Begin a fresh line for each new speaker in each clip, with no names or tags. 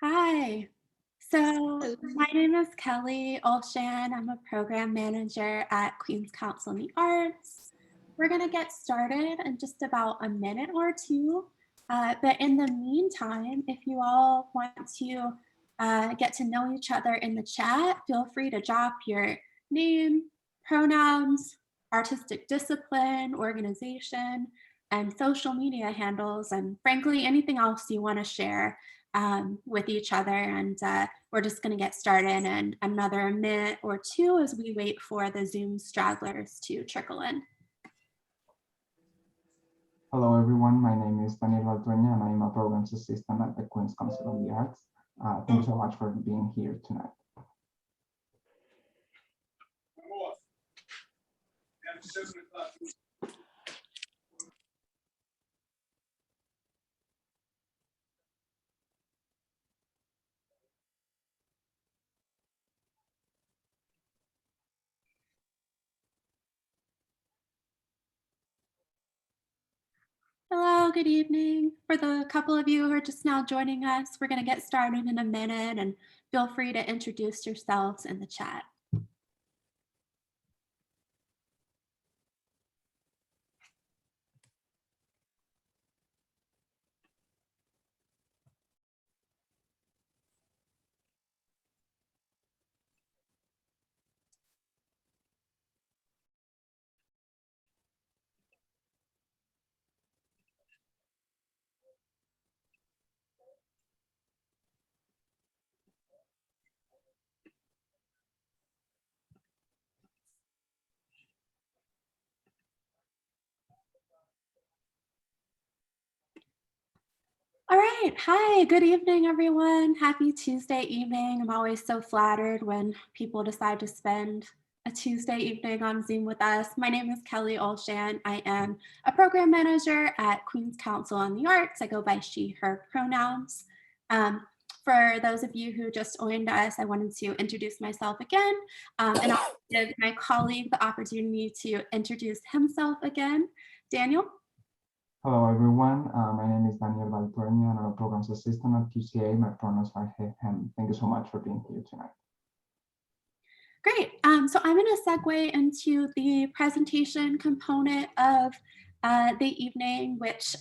Hi. So my name is Kelly Olshan. I'm a program manager at Queens Council in the Arts. We're going to get started in just about a minute or two. But in the meantime, if you all want to get to know each other in the chat, feel free to drop your name, pronouns, artistic discipline, organization, and social media handles, and frankly, anything else you want to share with each other. And we're just going to get started in another minute or two as we wait for the Zoom stragglers to trickle in.
Hello, everyone. My name is Daniel Valtueña, and I'm a programs assistant at the Queens Council on the Arts. Thank you so much for being here tonight.
Hello, good evening. For the couple of you who are just now joining us, we're going to get started in a minute, and feel free to introduce yourselves in the chat. All right. Hi, good evening, everyone. Happy Tuesday evening. I'm always so flattered when people decide to spend a Tuesday evening on Zoom with us. My name is Kelly Olshan. I am a program manager at Queens Council on the Arts. I go by she, her pronouns. For those of you who just joined us, I wanted to introduce myself again, and I'll give my colleague the opportunity to introduce himself again. Daniel?
Hello, everyone. My name is Daniel Valtueña, and I'm a programs assistant at QCA. My pronouns are he, him. Thank you so much for being here tonight.
Great. So I'm going to segue into the presentation component of the evening, which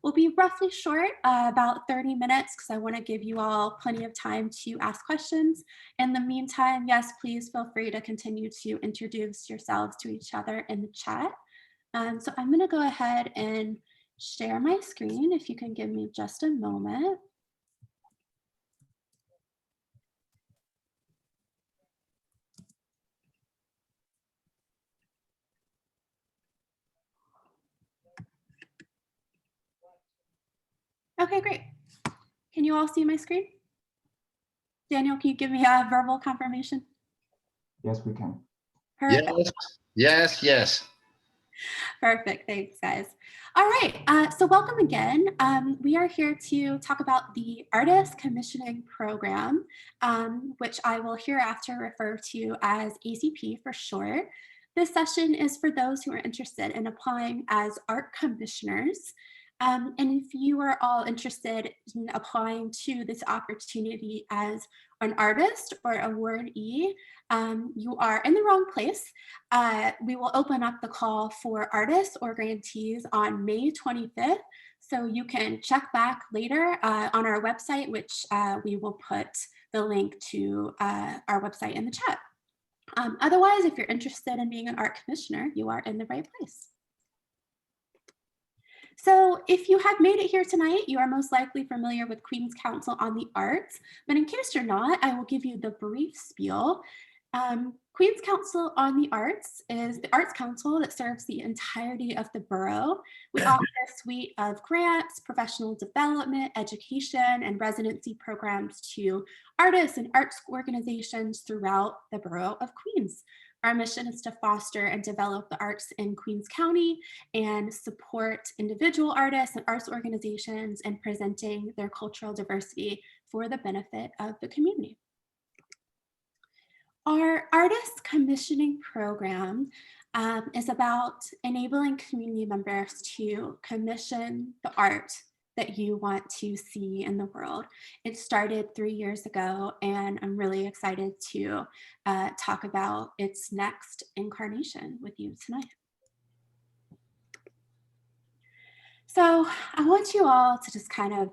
will be roughly short, about 30 minutes, because I want to give you all plenty of time to ask questions. In the meantime, yes, please feel free to continue to introduce yourselves to each other in the chat. So I'm going to go ahead and share my screen, if you can give me just a moment. Okay, great. Can you all see my screen? Daniel, can you give me a verbal confirmation?
Yes, we can.
Perfect.
Yes.
Perfect. Thanks, guys. All right. So welcome again. We are here to talk about the Artist Commissioning Program, which I will hereafter refer to as ACP for short. This session is for those who are interested in applying as art commissioners. And if you are all interested in applying to this opportunity as an artist or awardee, you are in the wrong place. We will open up the call for artists or grantees on May 25th. So you can check back later on our website, which we will put the link to our website in the chat. Otherwise, if you're interested in being an art commissioner, you are in the right place. So if you have made it here tonight, you are most likely familiar with Queens Council on the Arts, but in case you're not, I will give you the brief spiel. Queens Council on the Arts is the arts council that serves the entirety of the borough. We offer a suite of grants, professional development, education, and residency programs to artists and arts organizations throughout the borough of Queens. Our mission is to foster and develop the arts in Queens County and support individual artists and arts organizations in presenting their cultural diversity for the benefit of the community. Our artist commissioning program is about enabling community members to commission the art that you want to see in the world. It started 3 years ago, and I'm really excited to talk about its next incarnation with you tonight. So I want you all to just kind of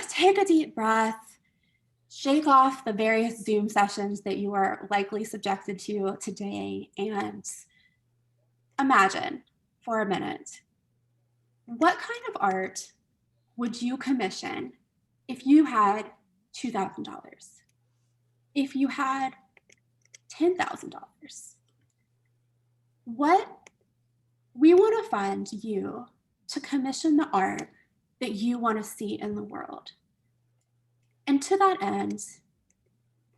take a deep breath, shake off the various Zoom sessions that you are likely subjected to today, and imagine for a minute, what kind of art would you commission if you had $2,000? If you had $10,000? What we want to fund you to commission the art that you want to see in the world. And to that end,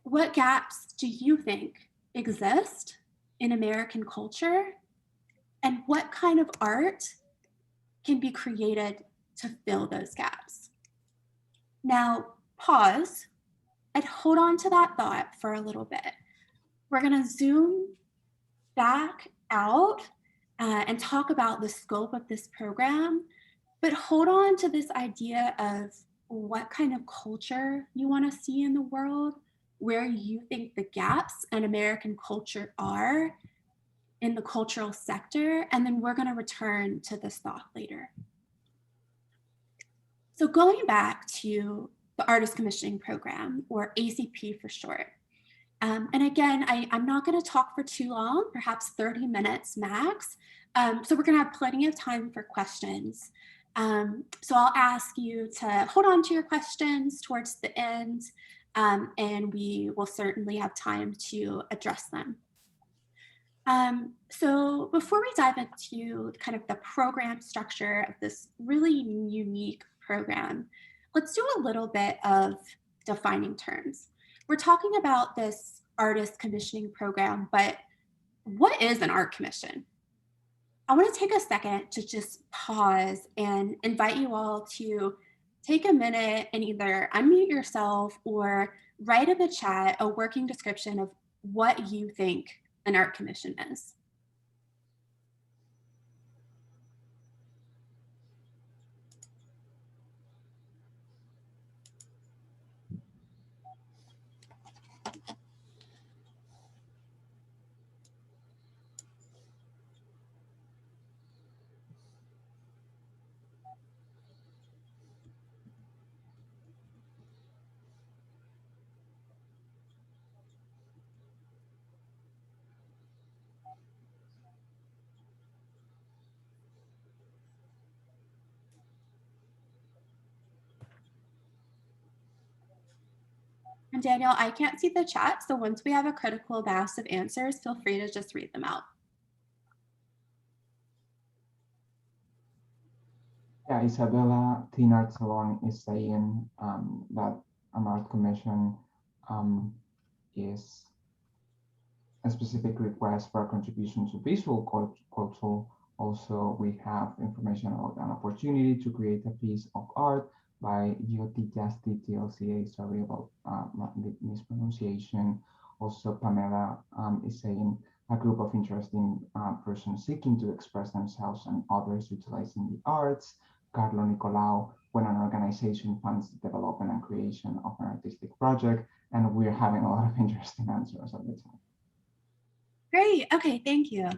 what gaps do you think exist in American culture? And what kind of art can be created to fill those gaps? Now, pause and hold on to that thought for a little bit. We're going to zoom back out and talk about the scope of this program, but hold on to this idea of what kind of culture you want to see in the world, where you think the gaps in American culture are in the cultural sector, and then we're going to return to this thought later. So going back to the Artist Commissioning Program, or ACP for short. And again, I'm not going to talk for too long, perhaps 30 minutes max. So we're going to have plenty of time for questions. So I'll ask you to hold on to your questions towards the end, and we will certainly have time to address them. So before we dive into kind of the program structure of this really unique program, let's do a little bit of defining terms. We're talking about this artist commissioning program, but what is an art commission? I want to take a second to just pause and invite you all to take a minute and either unmute yourself or write in the chat a working description of what you think an art commission is. And Daniel, I can't see the chat, so once we have a critical mass of answers, feel free to just read them out.
Yeah, Isabella Teen Art Salon is saying that an art commission is a specific request for a contribution to visual culture. Also, we have information about an opportunity to create a piece of art by GOT-TLCA, sorry about the mispronunciation. Also, Pamela is saying a group of interesting persons seeking to express themselves and others utilizing the arts. Carlo Nicolau, when an organization funds the development and creation of an artistic project, and we're having a lot of interesting answers at the time.
Great, okay, thank you.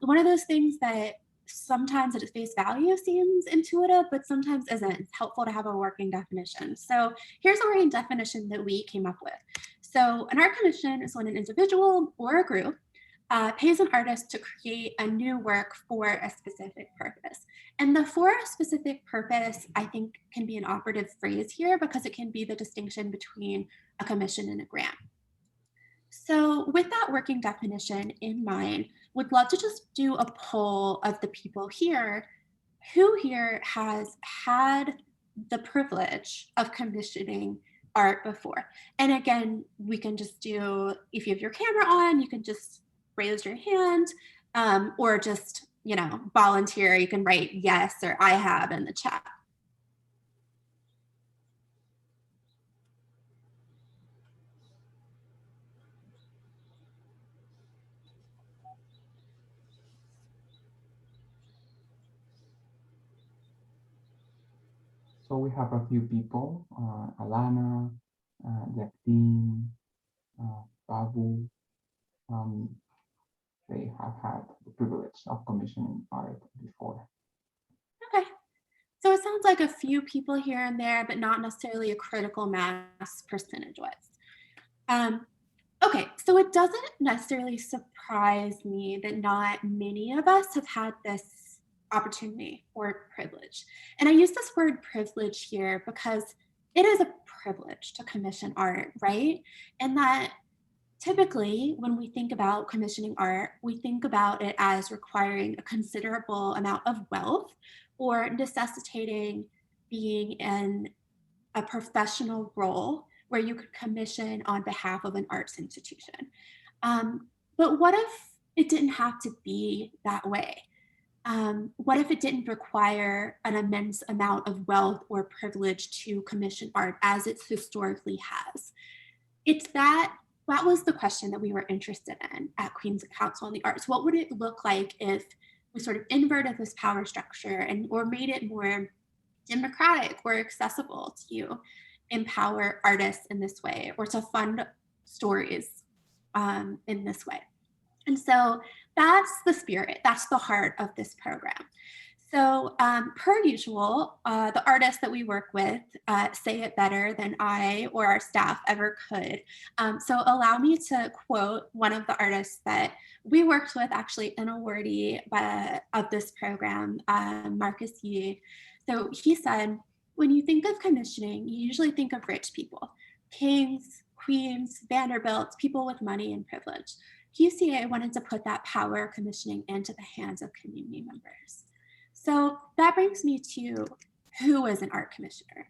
One of those things that sometimes at face value seems intuitive, but sometimes isn't. It's helpful to have a working definition. So here's a working definition that we came up with. So an art commission is when an individual or a group pays an artist to create a new work for a specific purpose. And the for a specific purpose, I think, can be an operative phrase here because it can be the distinction between a commission and a grant. So with that working definition in mind, would love to just do a poll of the people here. Who here has had the privilege of commissioning art before? And again, we can just do, if you have your camera on, you can just raise your hand, or just, you know, volunteer. You can write yes or I have in the chat.
So we have a few people, Alana, Jacqueline, Babu. They have had the privilege of commissioning art before.
Okay. So it sounds like a few people here and there, but not necessarily a critical mass percentage-wise. Okay, so it doesn't necessarily surprise me that not many of us have had this opportunity or privilege. And I use this word privilege here because it is a privilege to commission art, right? And that typically, when we think about commissioning art, we think about it as requiring a considerable amount of wealth or necessitating being in a professional role where you could commission on behalf of an arts institution. But what if it didn't have to be that way? What if it didn't require an immense amount of wealth or privilege to commission art as it historically has? It's that was the question that we were interested in at Queen's Council on the Arts. What would it look like if we sort of inverted this power structure and or made it more democratic or accessible to empower artists in this way or to fund stories in this way? And so that's the spirit, that's the heart of this program. So per usual, the artists that we work with say it better than I or our staff ever could. So allow me to quote one of the artists that we worked with, actually an awardee of this program, Marcus Yee. So he said, when you think of commissioning, you usually think of rich people, kings, queens, Vanderbilts, people with money and privilege. QCA wanted to put that power of commissioning into the hands of community members. So that brings me to who is an art commissioner.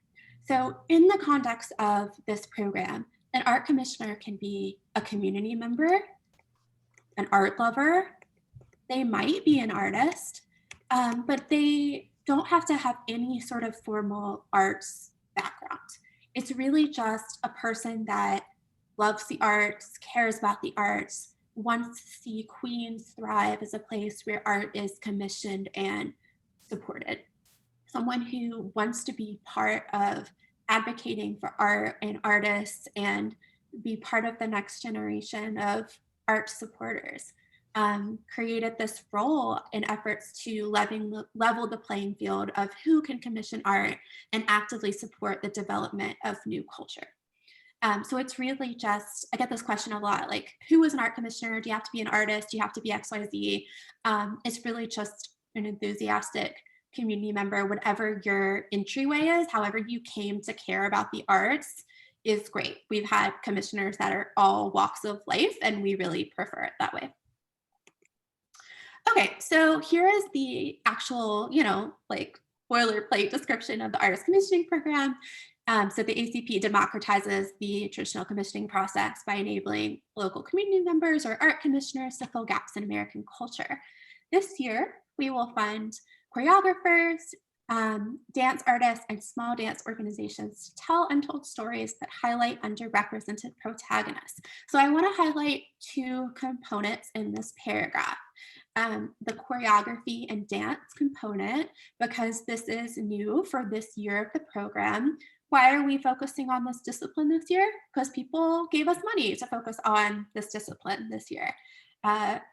So in the context of this program, an art commissioner can be a community member, an art lover, they might be an artist, but they don't have to have any sort of formal arts background. It's really just a person that loves the arts, cares about the arts, wants to see Queens thrive as a place where art is commissioned and supported. Someone who wants to be part of advocating for art and artists and be part of the next generation of art supporters. Created this role in efforts to level the playing field of who can commission art and actively support the development of new culture. So it's really just, I get this question a lot, like, who is an art commissioner? Do you have to be an artist? Do you have to be XYZ? It's really just an enthusiastic community member, whatever your entryway is, however you came to care about the arts is great. We've had commissioners that are all walks of life, and we really prefer it that way. Okay, so here is the actual, like boilerplate description of the artist commissioning program. So the ACP democratizes the traditional commissioning process by enabling local community members or art commissioners to fill gaps in American culture. This year, we will fund choreographers, dance artists, and small dance organizations to tell untold stories that highlight underrepresented protagonists. So I want to highlight two components in this paragraph. The choreography and dance component, because this is new for this year of the program. Why are we focusing on this discipline this year? Because people gave us money to focus on this discipline this year.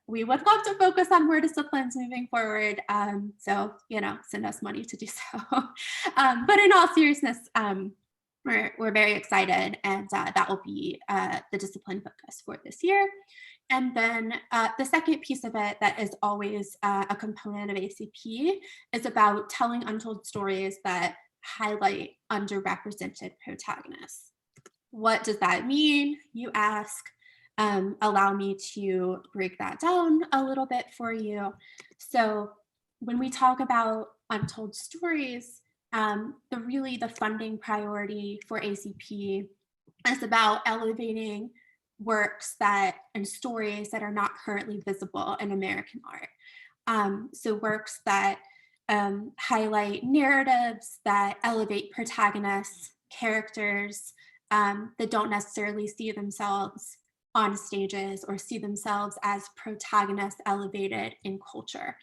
We would love to focus on more disciplines moving forward. So, send us money to do so. But in all seriousness, we're very excited, and that will be the discipline focus for this year. And then the second piece of it that is always a component of ACP is about telling untold stories that highlight underrepresented protagonists. What does that mean, you ask? Allow me to break that down a little bit for you. So when we talk about untold stories, the funding priority for ACP is about elevating works and stories that are not currently visible in American art. So works that highlight narratives that elevate protagonists, characters that don't necessarily see themselves on stages or see themselves as protagonists elevated in culture.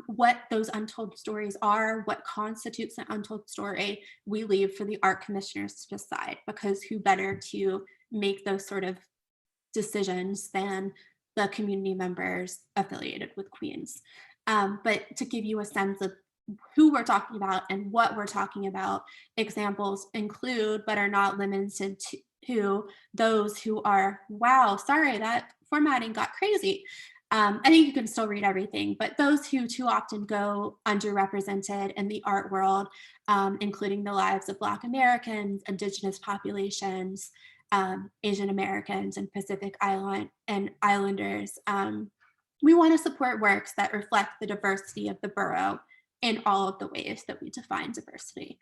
what those untold stories are, what constitutes an untold story, we leave for the art commissioners to decide, because who better to make those sort of decisions than the community members affiliated with Queens. But to give you a sense of who we're talking about and what we're talking about, examples include, but are not limited to those who are, wow, sorry, that formatting got crazy. I think you can still read everything, but those who too often go underrepresented in the art world, including the lives of Black Americans, Indigenous populations, Asian Americans, and Pacific Islanders. We want to support works that reflect the diversity of the borough in all of the ways that we define diversity.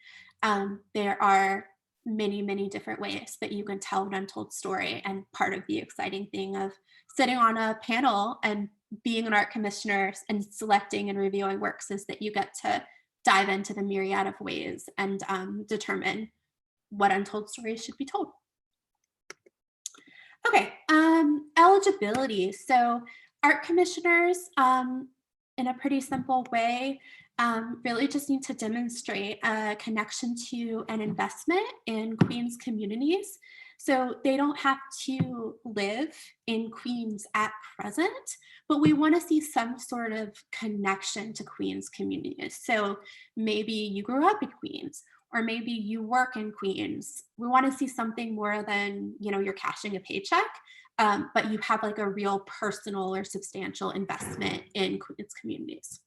There are many, many different ways that you can tell an untold story. And part of the exciting thing of sitting on a panel and being an art commissioner and selecting and reviewing works is that you get to dive into the myriad of ways and determine what untold stories should be told. Okay, eligibility. So art commissioners, in a pretty simple way, really just need to demonstrate a connection to an investment in Queens communities. So they don't have to live in Queens at present, but we want to see some sort of connection to Queens communities. So maybe you grew up in Queens, or maybe you work in Queens. We want to see something more than, you know, you're cashing a paycheck, but you have like a real personal or substantial investment in Queens communities.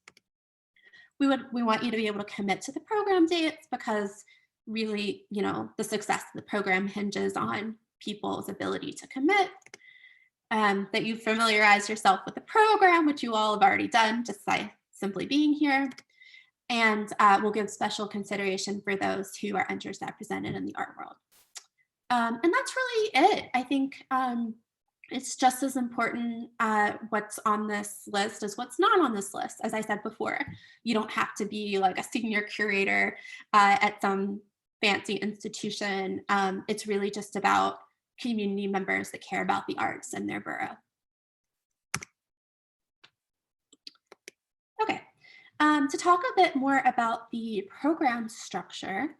We want you to be able to commit to the program dates, because really, you know, the success of the program hinges on people's ability to commit. That you familiarize yourself with the program, which you all have already done just by simply being here. And we'll give special consideration for those who are underrepresented in the art world. And that's really it. I think it's just as important what's on this list as what's not on this list. As I said before, you don't have to be like a senior curator at some fancy institution. It's really just about community members that care about the arts in their borough. Okay, to talk a bit more about the program structure,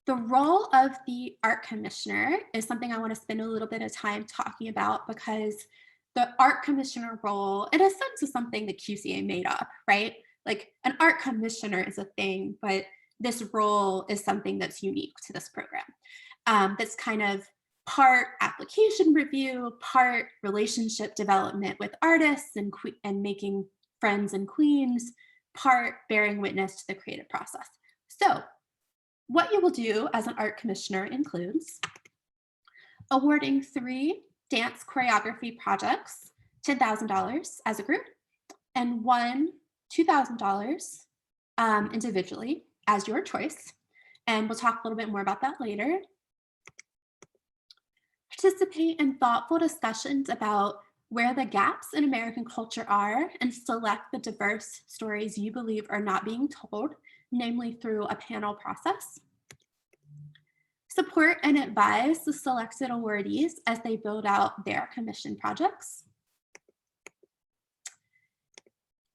the role of the art commissioner is something I want to spend a little bit of time talking about, because the art commissioner role, in a sense, is something the QCA made up, right? Like an art commissioner is a thing, but this role is something that's unique to this program. That's kind of part application review, part relationship development with artists and making friends and queens, part bearing witness to the creative process. So what you will do as an art commissioner includes awarding 3 dance choreography projects, $10,000 as a group, and 1 $2,000 individually as your choice. And we'll talk a little bit more about that later. Participate in thoughtful discussions about where the gaps in American culture are, and select the diverse stories you believe are not being told, namely through a panel process. Support and advise the selected awardees as they build out their commission projects.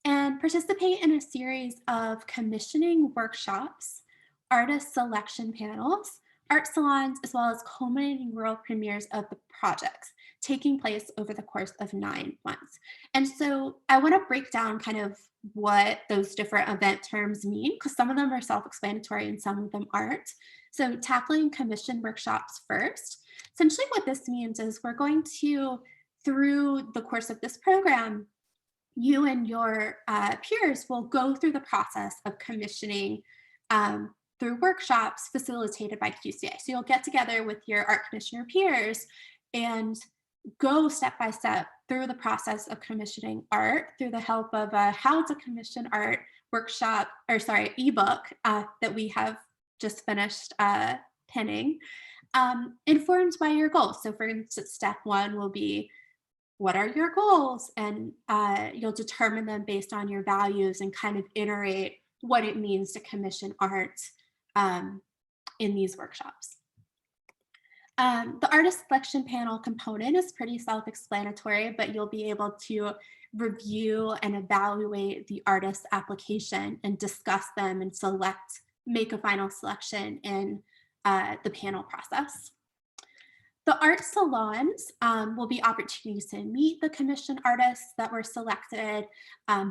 And participate in a series of commissioning workshops, artist selection panels, art salons, as well as culminating world premieres of the projects taking place over the course of 9 months. And so I want to break down kind of what those different event terms mean, because some of them are self-explanatory and some of them aren't. So tackling commission workshops first. Essentially what this means is we're going to, through the course of this program, you and your peers will go through the process of commissioning through workshops facilitated by QCA. So you'll get together with your art commissioner peers and go step by step through the process of commissioning art through the help of a how to commission art workshop, or sorry, ebook that we have just finished penning, informed by your goals. So for instance, step 1 will be, what are your goals? And you'll determine them based on your values and kind of iterate what it means to commission art in these workshops. The artist selection panel component is pretty self-explanatory, but you'll be able to review and evaluate the artist's application and discuss them and make a final selection in the panel process. The art salons will be opportunities to meet the commissioned artists that were selected,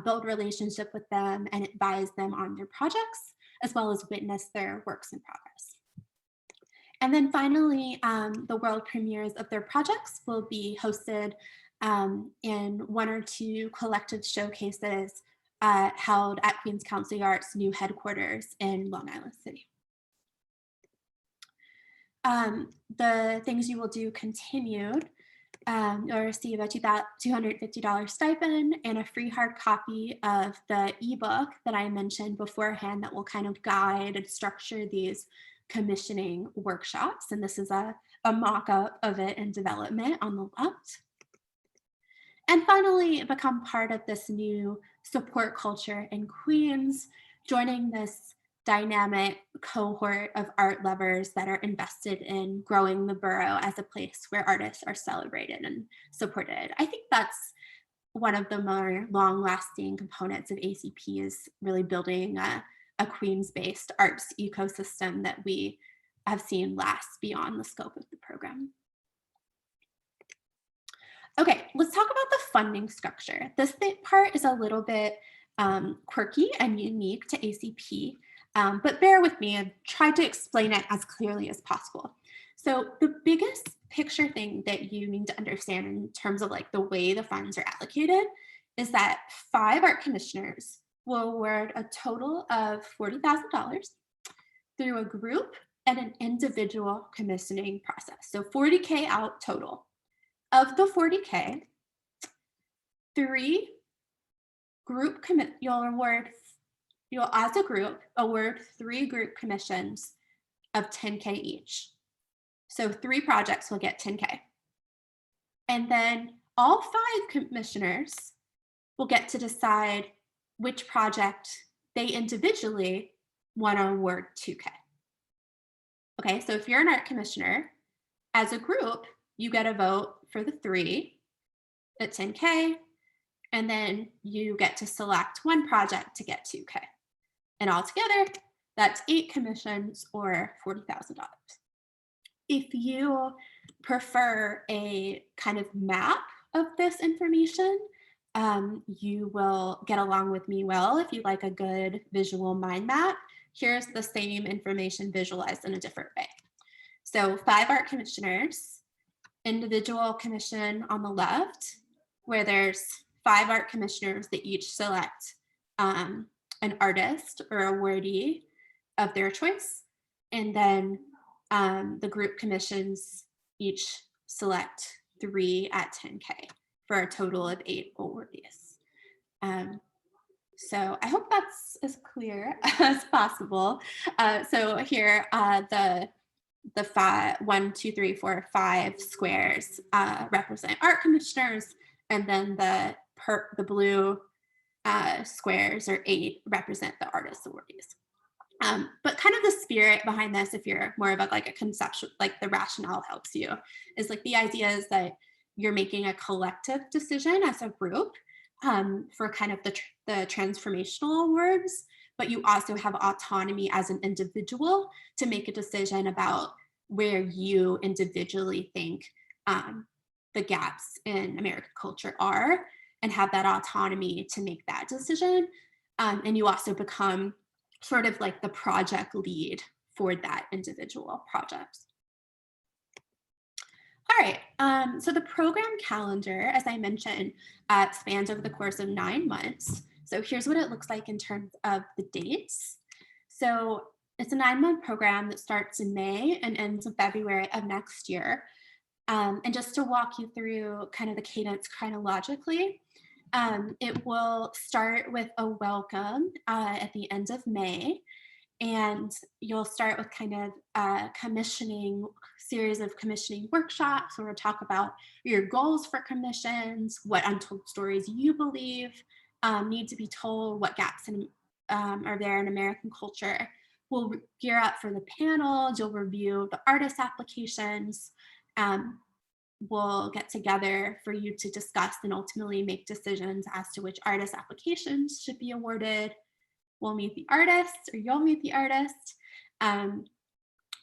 build relationship with them, and advise them on their projects, as well as witness their works in progress. And then finally, the world premieres of their projects will be hosted in 1 or 2 collective showcases held at Queens Council Arts' new headquarters in Long Island City. The things you will do continued. You'll receive a $250 stipend and a free hard copy of the ebook that I mentioned beforehand that will kind of guide and structure these commissioning workshops. And this is a mock-up of it in development on the left. And finally, become part of this new support culture in Queens, joining this dynamic cohort of art lovers that are invested in growing the borough as a place where artists are celebrated and supported. I think that's one of the more long-lasting components of ACP, is really building a Queens-based arts ecosystem that we have seen last beyond the scope of the program. Okay, let's talk about the funding structure. This part is a little bit quirky and unique to ACP, but bear with me. I've tried to explain it as clearly as possible. So the biggest picture thing that you need to understand in terms of like the way the funds are allocated is that 5 art commissioners will award a total of $40,000 through a group and an individual commissioning process. So $40K out total. Of the $40K, 3 group you'll as a group award 3 group commissions of $10K each. So 3 projects will get $10K. And then all 5 commissioners will get to decide which project they individually want to award $2K. Okay, so if you're an art commissioner, as a group, you get a vote for the 3 at $10K, and then you get to select 1 project to get $2K. And altogether, that's 8 commissions or $40,000. If you prefer a kind of map of this information, you will get along with me well if you like a good visual mind map. Here's the same information visualized in a different way. So 5 art commissioners, individual commission on the left, where there's 5 art commissioners that each select an artist or awardee of their choice. And then the group commissions each select 3 at $10K for a total of 8 awardees. So I hope that's as clear as possible. So here, the 5, 1, 2, 3, 4, 5 squares represent art commissioners, and then the blue squares or 8 represent the artist awardees. But kind of the spirit behind this, if you're more of a conceptual, like the rationale helps you, is like the idea is that you're making a collective decision as a group for kind of the transformational awards, but you also have autonomy as an individual to make a decision about where you individually think the gaps in American culture are, and have that autonomy to make that decision. And you also become sort of like the project lead for that individual project. All right, so the program calendar, as I mentioned, spans over the course of 9 months. So here's what it looks like in terms of the dates. So it's a 9-month program that starts in May and ends in February of next year. And just to walk you through kind of the cadence chronologically, it will start with a welcome at the end of May. And you'll start with kind of a series of commissioning workshops where we'll talk about your goals for commissions, what untold stories you believe need to be told, what gaps are there in American culture. We'll gear up for the panel. You'll review the artist applications. will get together for you to discuss and ultimately make decisions as to which artist applications should be awarded. We'll meet the artist, or you'll meet the artist,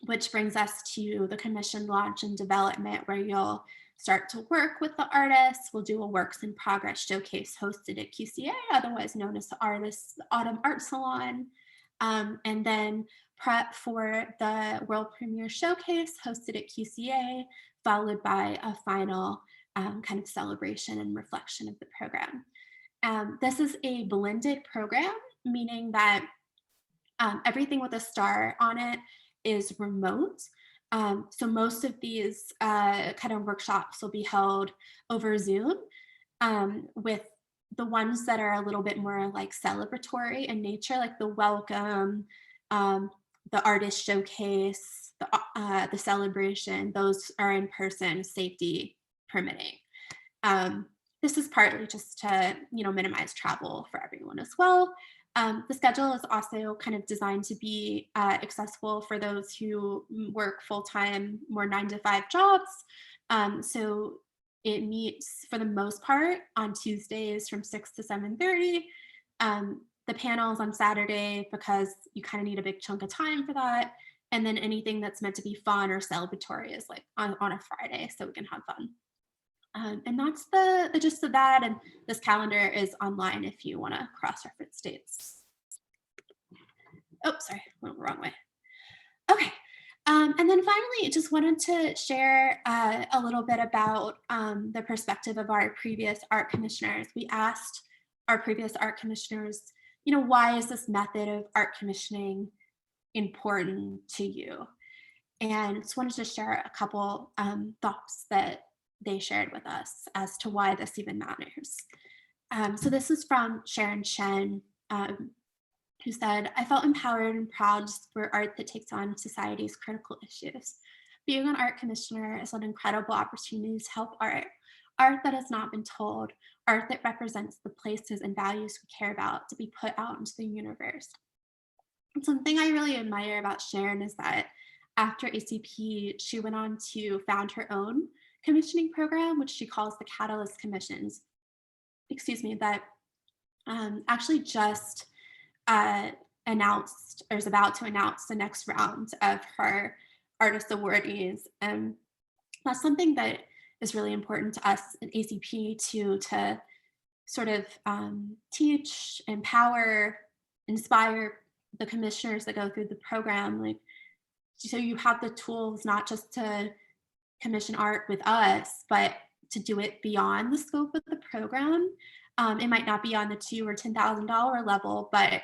which brings us to the commission launch and development, where you'll start to work with the artists. We'll do a works in progress showcase hosted at QCA, otherwise known as the Autumn Art Salon. And then prep for the world premiere showcase hosted at QCA, followed by a final kind of celebration and reflection of the program. This is a blended program, meaning that everything with a star on it is remote. So most of these kind of workshops will be held over Zoom, with the ones that are a little bit more like celebratory in nature, like the welcome, the artist showcase, the celebration, those are in person, safety permitting. This is partly just to, minimize travel for everyone as well. The schedule is also kind of designed to be accessible for those who work full-time, more 9-to-5 jobs. So it meets for the most part on Tuesdays from 6 to 7:30. The panels on Saturday, because you kind of need a big chunk of time for that. And then anything that's meant to be fun or celebratory is like on a Friday, so we can have fun. And that's the gist of that. And this calendar is online if you want to cross-reference dates. Oh, sorry, went the wrong way. Okay. And then finally, just wanted to share a little bit about the perspective of our previous art commissioners. We asked our previous art commissioners, why is this method of art commissioning important to you? And just wanted to share a couple thoughts that they shared with us as to why this even matters. So this is from Sharon Chen, who said, "I felt empowered and proud for art that takes on society's critical issues. Being an art commissioner is an incredible opportunity to help art that has not been told, art that represents the places and values we care about to be put out into the universe." And something I really admire about Sharon is that after ACP, she went on to found her own commissioning program, which she calls the Catalyst Commissions, that actually just announced, or is about to announce, the next round of her artist awardees. And that's something that is really important to us at ACP to sort of teach, empower, inspire the commissioners that go through the program. Like, so you have the tools not just to commission art with us, but to do it beyond the scope of the program. It might not be on the $2,000 or $10,000 level, but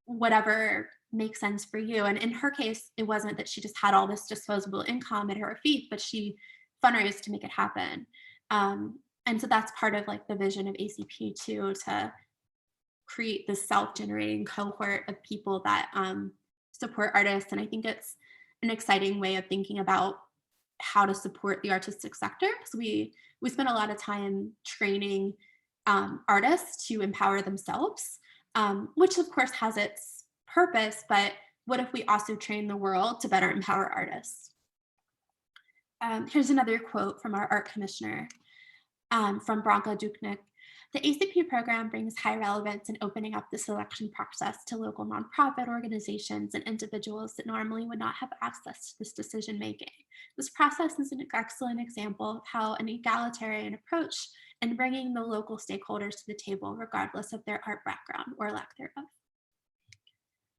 whatever makes sense for you. And in her case, it wasn't that she just had all this disposable income at her feet, but she fundraised to make it happen. And so that's part of like the vision of ACP too, to create this self-generating cohort of people that support artists. And I think it's an exciting way of thinking about how to support the artistic sector, because we spend a lot of time training artists to empower themselves, which of course has its purpose, but what if we also train the world to better empower artists? Here's another quote from our art commissioner, from Branka Duknik. "The ACP program brings high relevance in opening up the selection process to local nonprofit organizations and individuals that normally would not have access to this decision making. This process is an excellent example of how an egalitarian approach and bringing the local stakeholders to the table, regardless of their art background or lack thereof."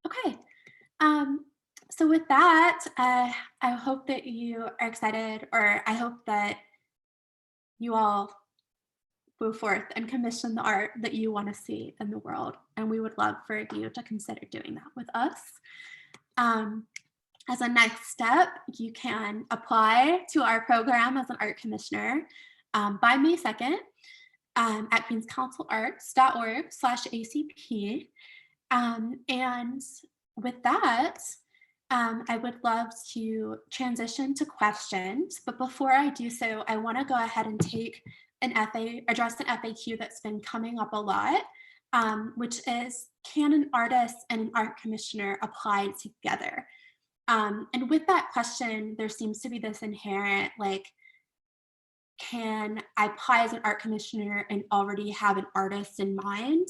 Okay, so with that, I hope that you are excited, or I hope that you all move forth and commission the art that you want to see in the world. And we would love for you to consider doing that with us. As a next step, you can apply to our program as an art commissioner by May 2nd at queenscouncilarts.org/ACP. And with that, I would love to transition to questions. But before I do so, I want to go ahead and address an FAQ that's been coming up a lot, which is, can an artist and an art commissioner apply together? And with that question, there seems to be this inherent, like, can I apply as an art commissioner and already have an artist in mind?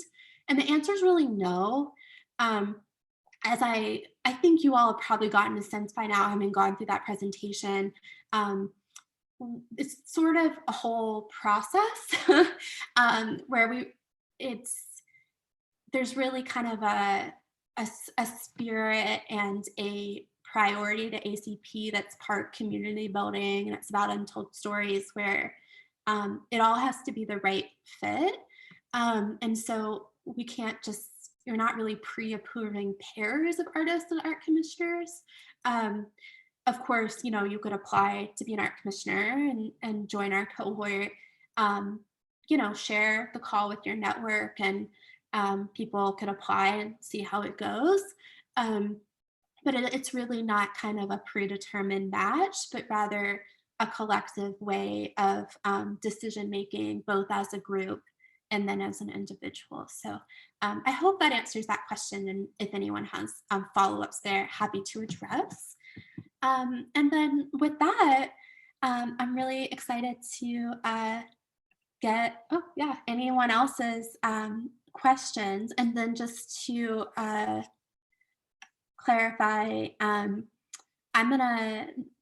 And the answer is really no. As I think you all have probably gotten a sense by now, having gone through that presentation, um, it's sort of a whole process where there's really kind of a spirit and a priority to ACP that's part community building, and it's about untold stories where it all has to be the right fit. And so we can't just, you're not really pre-approving pairs of artists and art commissioners. Um, of course, you know, you could apply to be an art commissioner and join our cohort, you know, share the call with your network, and people could apply and see how it goes. Um, but it's really not kind of a predetermined match, but rather a collective way of decision making, both as a group and then as an individual. So I hope that answers that question. And if anyone has follow-ups there, happy to address. And then with that, I'm really excited to get, oh yeah, anyone else's questions. And then just to clarify,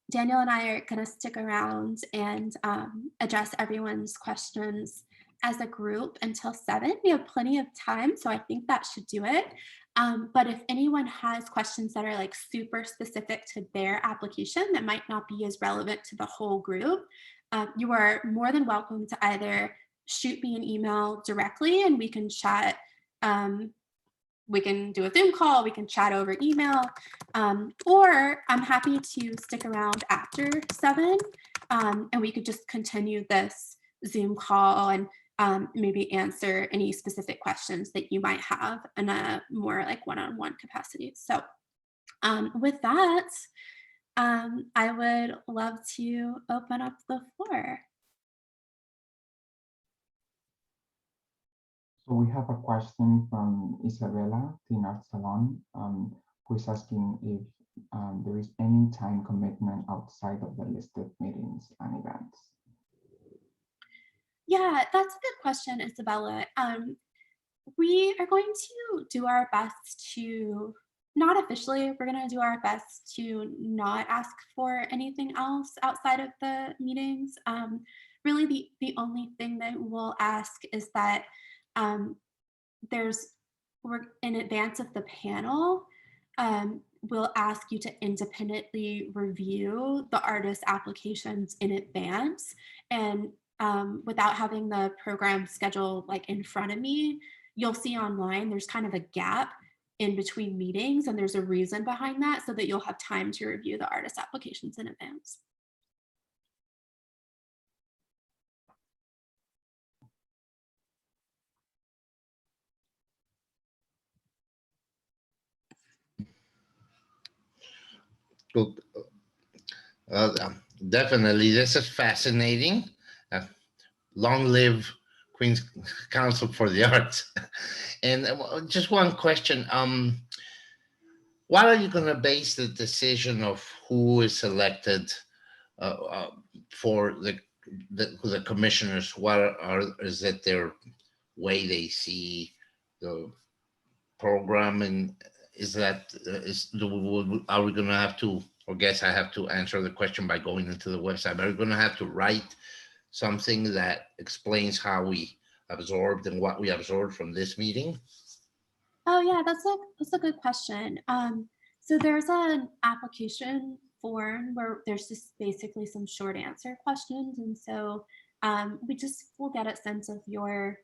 Daniel and I are gonna stick around and address everyone's questions as a group until 7. We have plenty of time, so I think that should do it. But if anyone has questions that are like super specific to their application that might not be as relevant to the whole group, you are more than welcome to either shoot me an email directly and we can chat. We can do a Zoom call, we can chat over email, or I'm happy to stick around after 7, and we could just continue this Zoom call and maybe answer any specific questions that you might have in a more like one-on-one capacity. So with that, I would love to open up the floor.
So we have a question from Isabella, Teen Art Salon, who is asking if there is any time commitment outside of the listed meetings and events.
Yeah, that's a good question, Isabella. We are going to do our best to, not officially, we're going to do our best to not ask for anything else outside of the meetings. Really, the only thing that we'll ask is that we're in advance of the panel, we'll ask you to independently review the artist applications in advance. And without having the program schedule like in front of me, you'll see online there's kind of a gap in between meetings, and there's a reason behind that so that you'll have time to review the artist applications in advance.
Good. Definitely, this is fascinating. Long live Queen's Council for the Arts. And just one question. What are you going to base the decision of who is selected for the commissioners? Is it their way they see the program, and are we going to have to, or guess I have to answer the question by going into the website, are we going to have to write something that explains how we absorbed and what we absorbed from this meeting?
Oh yeah, that's a good question. So there's an application form where there's just basically some short answer questions, and so we'll get a sense of your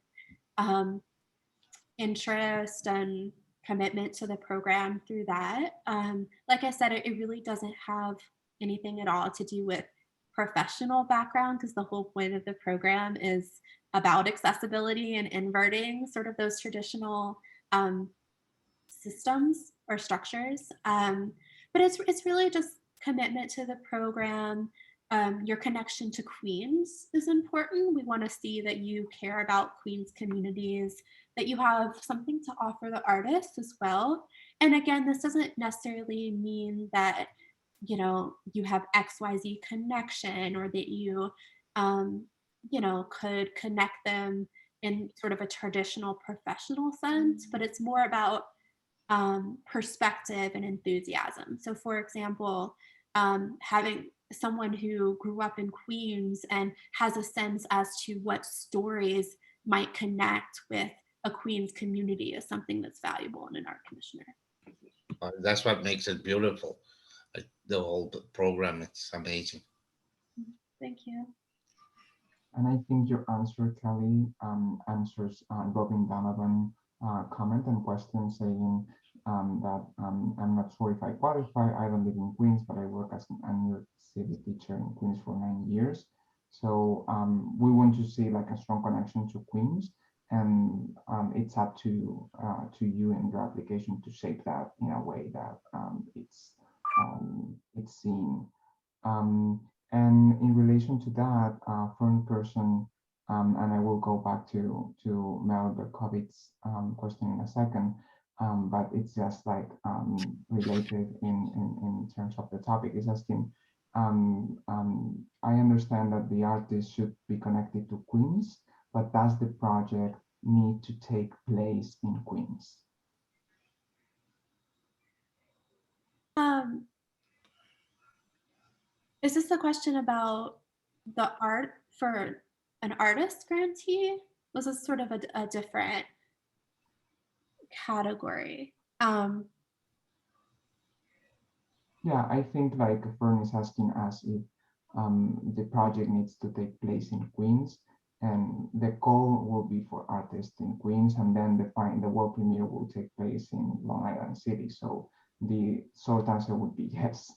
interest and commitment to the program through that. Like I said, it really doesn't have anything at all to do with professional background, because the whole point of the program is about accessibility and inverting sort of those traditional systems or structures. But it's really just commitment to the program. Your connection to Queens is important. We want to see that you care about Queens communities, that you have something to offer the artists as well. And again, this doesn't necessarily mean that, you know, you have XYZ connection or that you you know, could connect them in sort of a traditional professional sense, but it's more about perspective and enthusiasm. So, for example, having someone who grew up in Queens and has a sense as to what stories might connect with a Queens community is something that's valuable in an art commissioner.
That's what makes it beautiful. Like the whole program, it's amazing.
Thank you.
And I think your answer, Kelly, answers Robin Donovan comment and question saying that I'm not sure if I qualify. I don't live in Queens, but I work as a New York City teacher in Queens for 9 years. So we want to see like a strong connection to Queens, and it's up to you and your application to shape that in a way that it's seen. Um, and in relation to that, foreign person, and I will go back to Mel Berkovitz's question in a second, but it's just like related in terms of the topic. Is asking, I understand that the artist should be connected to Queens, but does the project need to take place in Queens?
Is this a question about the art for an artist grantee? Was this sort of a different category?
Yeah, I think like Fern is asking us if the project needs to take place in Queens, and the call will be for artists in Queens, and then the world premiere will take place in Long Island City. So the short answer would be yes.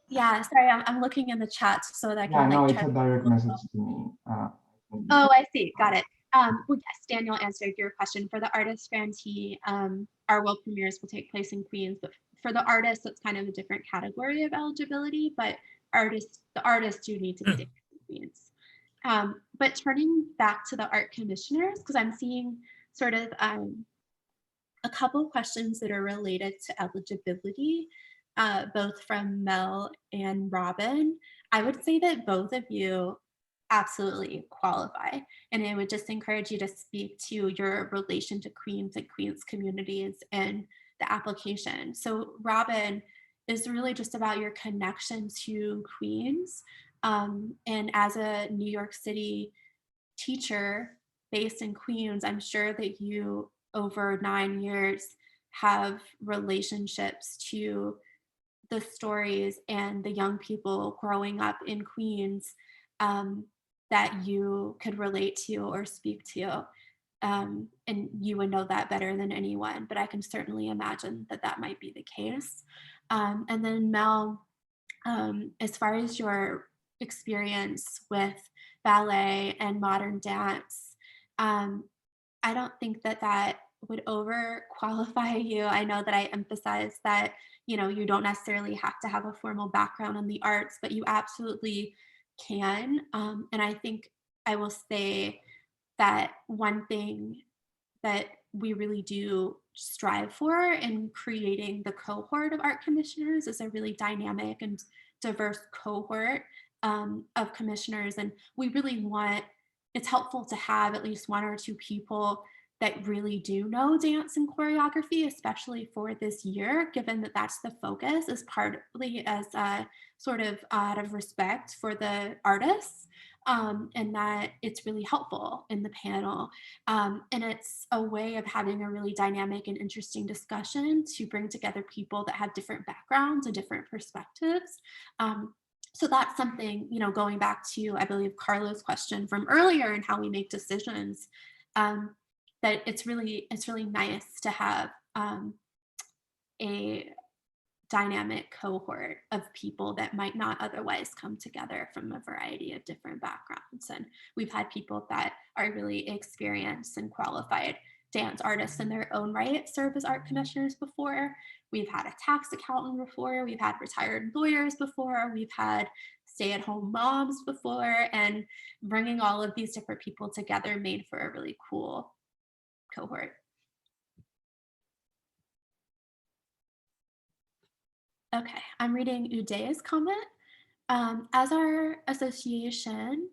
Yeah, sorry, I'm looking in the chat so that I can
Yeah, no,
like
it's a direct message to me.
Oh, I see. Got it. Well, yes, Daniel answered your question. For the artist grantee, our world premieres will take place in Queens, but for the artists, it's kind of a different category of eligibility, but the artists do need to be taken in Queens. But turning back to the art commissioners, because I'm seeing sort of a couple of questions that are related to eligibility, both from Mel and Robin. I would say that both of you absolutely qualify. And I would just encourage you to speak to your relation to Queens and Queens communities in the application. So Robin is really just about your connection to Queens. And as a New York City teacher based in Queens, I'm sure that you over 9 years have relationships to the stories and the young people growing up in Queens that you could relate to or speak to. And you would know that better than anyone, but I can certainly imagine that that might be the case. And then Mel, as far as your experience with ballet and modern dance, I don't think that that would over qualify you. I know that I emphasize that, you know, you don't necessarily have to have a formal background in the arts, but you absolutely can. And I think I will say that one thing that we really do strive for in creating the cohort of art commissioners is a really dynamic and diverse cohort of commissioners. And we really want, it's helpful to have at least one or two people that really do know dance and choreography, especially for this year, given that that's the focus, is partly as a sort of out of respect for the artists, and that it's really helpful in the panel. And it's a way of having a really dynamic and interesting discussion to bring together people that have different backgrounds and different perspectives. So that's something, you know, going back to, I believe, Carlo's question from earlier and how we make decisions, that it's really nice to have a dynamic cohort of people that might not otherwise come together from a variety of different backgrounds. And we've had people that are really experienced and qualified dance artists in their own right serve as art commissioners before. We've had a tax accountant before. We've had retired lawyers before. We've had stay-at-home moms before. And bringing all of these different people together made for a really cool cohort. Okay, I'm reading Uday's comment. As our association,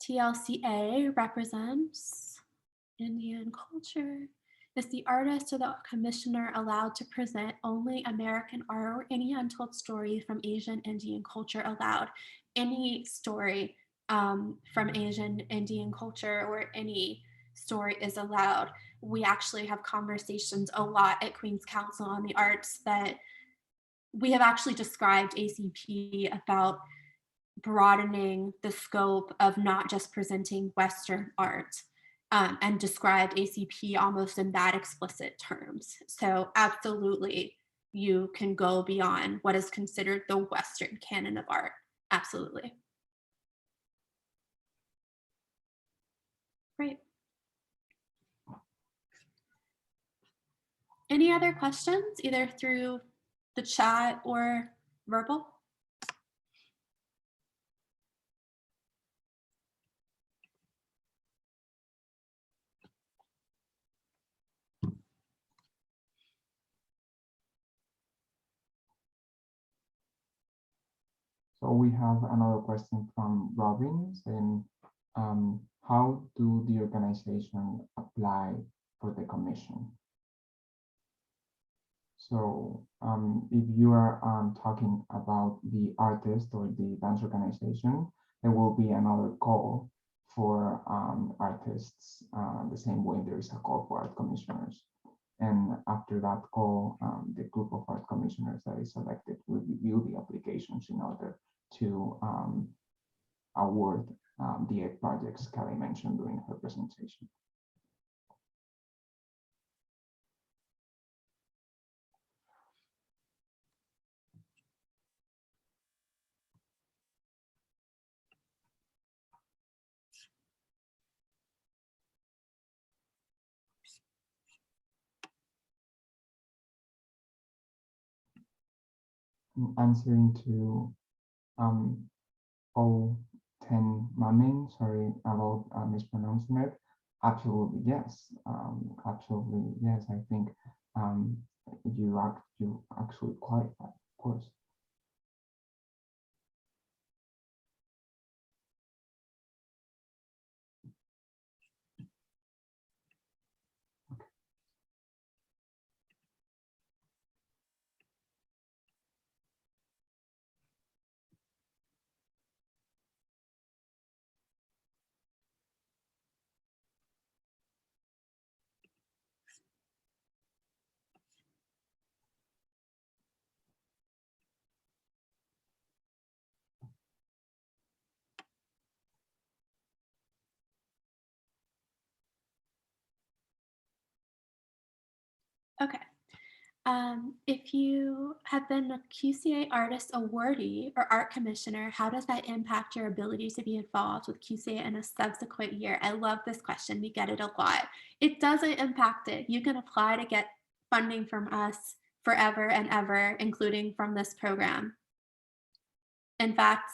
TLCA represents Indian culture. Is the artist or the commissioner allowed to present only American art or any untold story from Asian Indian culture allowed? Any story from Asian Indian culture or any story is allowed. We actually have conversations a lot at Queen's Council on the Arts that we have actually described ACP about broadening the scope of not just presenting Western art, and described ACP almost in that explicit terms. So absolutely, you can go beyond what is considered the Western canon of art. Absolutely. Great. Any other questions, either through the chat or verbal?
So we have another question from Robin saying, how do the organization apply for the commission? So if you are talking about the artist or the dance organization, there will be another call for artists, the same way there is a call for art commissioners. And after that call, the group of art commissioners that is selected will review the applications in order to award the 8 projects Kelly mentioned during her presentation. Answering to 010 Mamin, sorry about mispronouncing it. Absolutely yes. Absolutely yes. I think you actually qualify, of course.
Okay. If you have been a QCA Artist Awardee or Art Commissioner, how does that impact your ability to be involved with QCA in a subsequent year? I love this question. We get it a lot. It doesn't impact it. You can apply to get funding from us forever and ever, including from this program. In fact,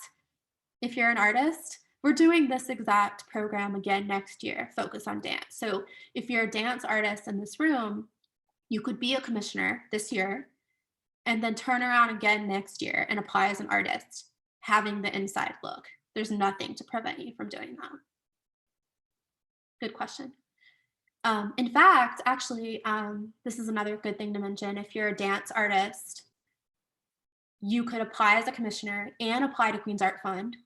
if you're an artist, we're doing this exact program again next year, focus on dance. So if you're a dance artist in this room, you could be a commissioner this year and then turn around again next year and apply as an artist, having the inside look. There's nothing to prevent you from doing that. Good question. In fact, actually, this is another good thing to mention. If you're a dance artist, you could apply as a commissioner and apply to Queen's Art Fund,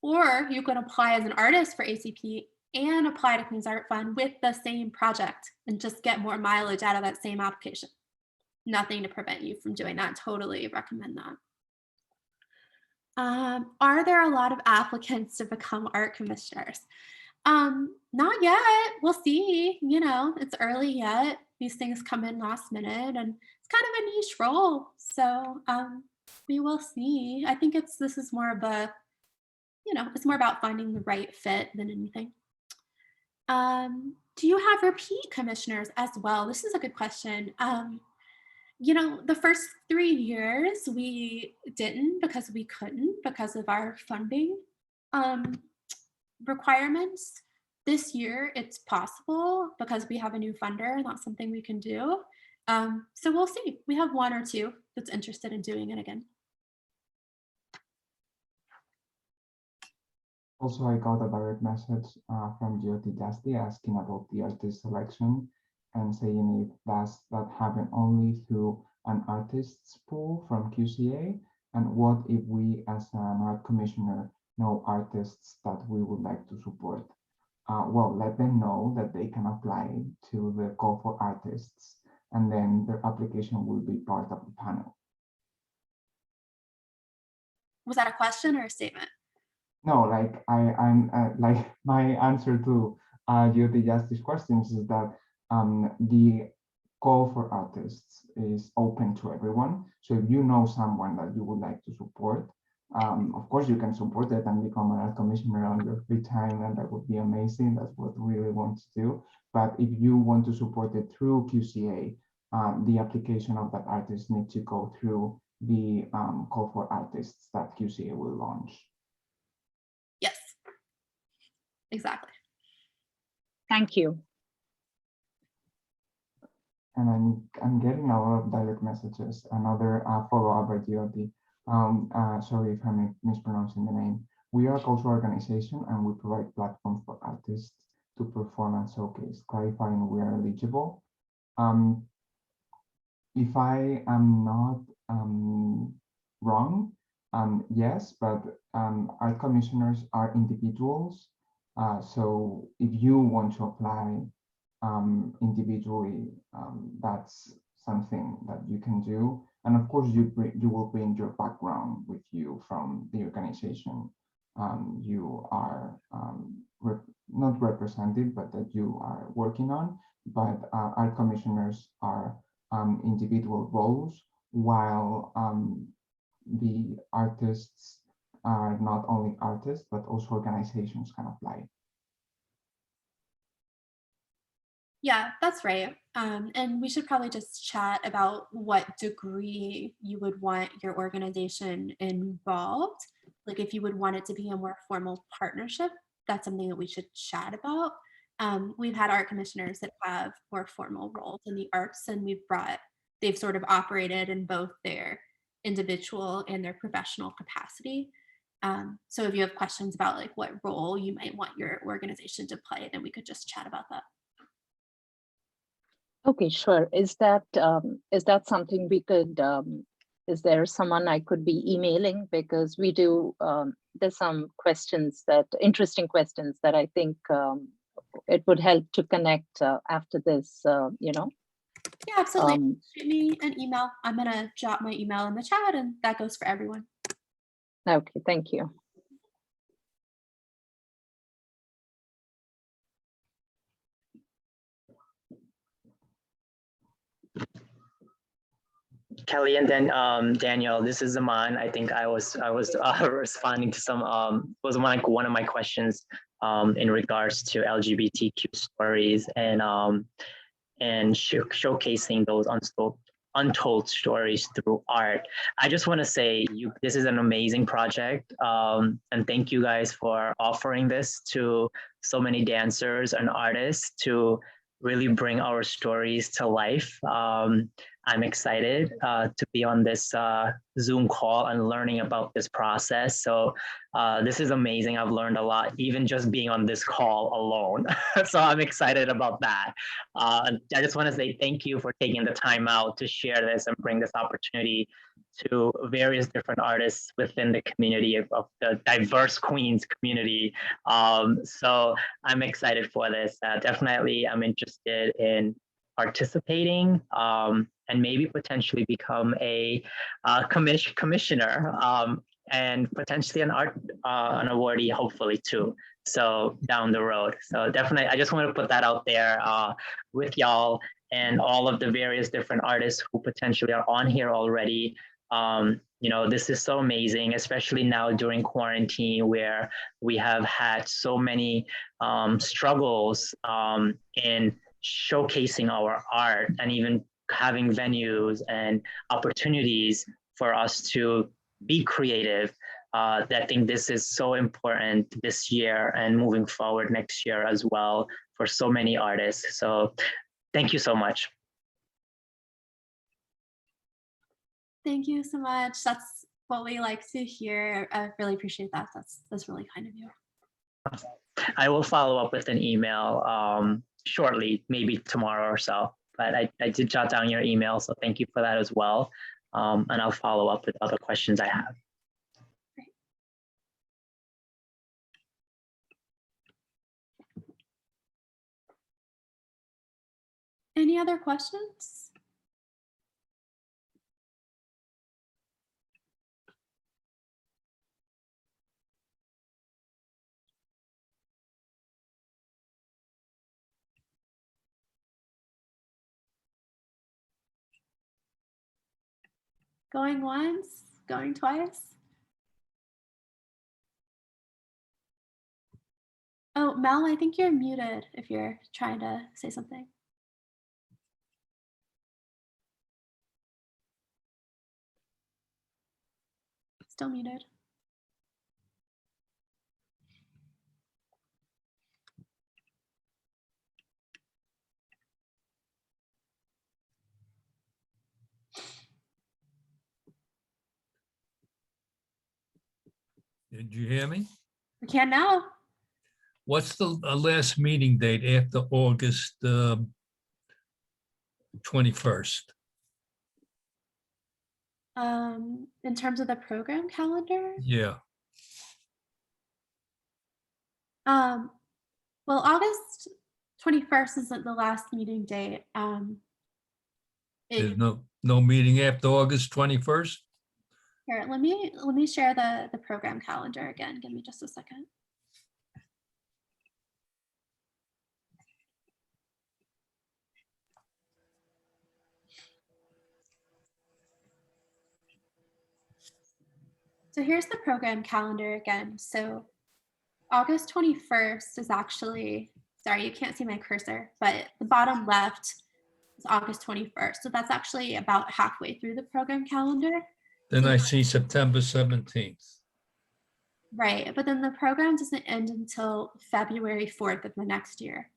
or you could apply as an artist for ACP and apply to Queen's Art Fund with the same project and just get more mileage out of that same application. Nothing to prevent you from doing that. Totally recommend that. Are there a lot of applicants to become art commissioners? Not yet. We'll see. You know, it's early yet. These things come in last minute, and it's kind of a niche role. So we will see. I think this is more of a, you know, it's more about finding the right fit than anything. Do you have repeat commissioners as well? This is a good question. You know, the first 3 years we didn't because we couldn't because of our funding requirements. This year it's possible because we have a new funder. That's something we can do. So we'll see. We have 1 or 2 that's interested in doing it again.
Also, I got a direct message from GOT Justy asking about the artist selection and saying if does that happen only through an artist's pool from QCA, and what if we as an art commissioner know artists that we would like to support. Well, let them know that they can apply to the call for artists, and then their application will be part of the panel.
Was that a question or a statement?
No, like I'm like my answer to GOT Justice questions is that the call for artists is open to everyone. So if you know someone that you would like to support, of course you can support it and become an art commissioner on your free time, and that would be amazing. That's what we really want to do. But if you want to support it through QCA, the application of that artist needs to go through the call for artists that QCA will launch.
Yes, exactly.
Thank you.
And I'm getting a lot of direct messages. Another follow-up by GOT. Sorry if I'm mispronouncing the name. We are a cultural organization and we provide platforms for artists to perform and showcase, clarifying we are eligible. If I am not wrong, yes, but art commissioners are individuals. So if you want to apply individually, that's something that you can do. And of course, you will bring your background with you from the organization you are not represented, but that you are working on. But art commissioners are individual roles, while the artists are not only artists, but also organizations can apply.
Yeah, that's right. And we should probably just chat about what degree you would want your organization involved. Like if you would want it to be a more formal partnership, that's something that we should chat about. We've had art commissioners that have more formal roles in the arts, and they've sort of operated in both their individual and their professional capacity. So if you have questions about like what role you might want your organization to play, then we could just chat about that.
Okay, sure. Is that something we could? Is there someone I could be emailing, because we do? There's some interesting questions that I think it would help to connect after this.
Yeah, absolutely. Shoot me an email. I'm gonna drop my email in the chat, and that goes for everyone.
Okay, thank you.
Kelly, and then Daniel, this is Aman. I think I was responding to some was one of my questions in regards to LGBTQ stories and showcasing those untold stories through art. I just want to say this is an amazing project, and thank you guys for offering this to so many dancers and artists to really bring our stories to life. I'm excited to be on this Zoom call and learning about this process. So this is amazing. I've learned a lot, even just being on this call alone. So I'm excited about that. I just want to say thank you for taking the time out to share this and bring this opportunity to various different artists within the community of the diverse Queens community. So I'm excited for this. Definitely, I'm interested in participating and maybe potentially become a commissioner and potentially an awardee, hopefully too. So down the road. So definitely, I just want to put that out there with y'all and all of the various different artists who potentially are on here already. This is so amazing, especially now during quarantine, where we have had so many struggles in showcasing our art and even having venues and opportunities for us to be creative. I think this is so important this year and moving forward next year as well for so many artists. So thank you so much.
Thank you so much. That's what we like to hear. I really appreciate that. That's really kind of you.
I will follow up with an email shortly, maybe tomorrow or so. But I did jot down your email, so thank you for that as well. And I'll follow up with other questions I have.
Any other questions? Going once, going twice. Oh, Mel, I think you're muted if you're trying to say something. Still muted.
Did you hear me?
We can now.
What's the last meeting date after August 21st?
In terms of the program calendar,
Yeah,
well, August 21st is the last meeting date.
there's no meeting after August 21st?
Here, let me share the program calendar again. Give me just a second. So here's the program calendar again. So August 21st is actually, sorry, you can't see my cursor, but the bottom left is August 21st. So that's actually about halfway through the program calendar.
Then I see September 17th.
Right, but then the program doesn't end until February 4th of the next year.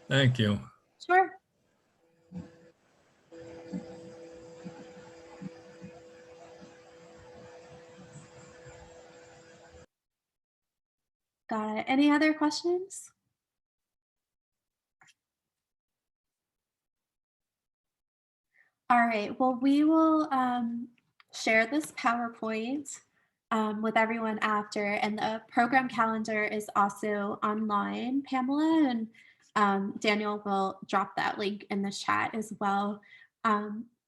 Thank you.
Sure. Got it. Any other questions? All right, well, we will share this PowerPoint with everyone after, and the program calendar is also online, Pamela, and Daniel will drop that link in the chat as well.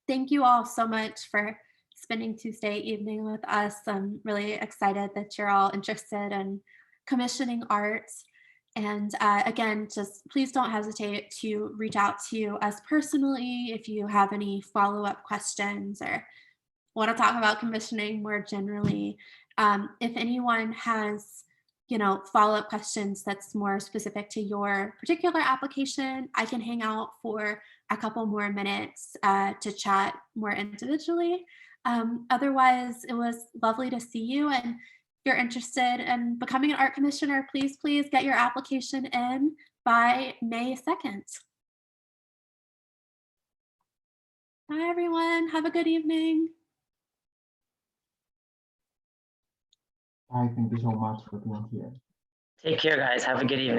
Thank you all so much for spending Tuesday evening with us. I'm really excited that you're all interested in commissioning arts. And again, just please don't hesitate to reach out to us personally if you have any follow-up questions or want to talk about commissioning more generally. If anyone has, follow-up questions that's more specific to your particular application, I can hang out for a couple more minutes to chat more individually. Otherwise, it was lovely to see you. And if you're interested in becoming an art commissioner, please get your application in by May 2nd. Bye, everyone. Have a good evening.
Hi, thank you so much for being here.
Take care, guys. Have a good evening.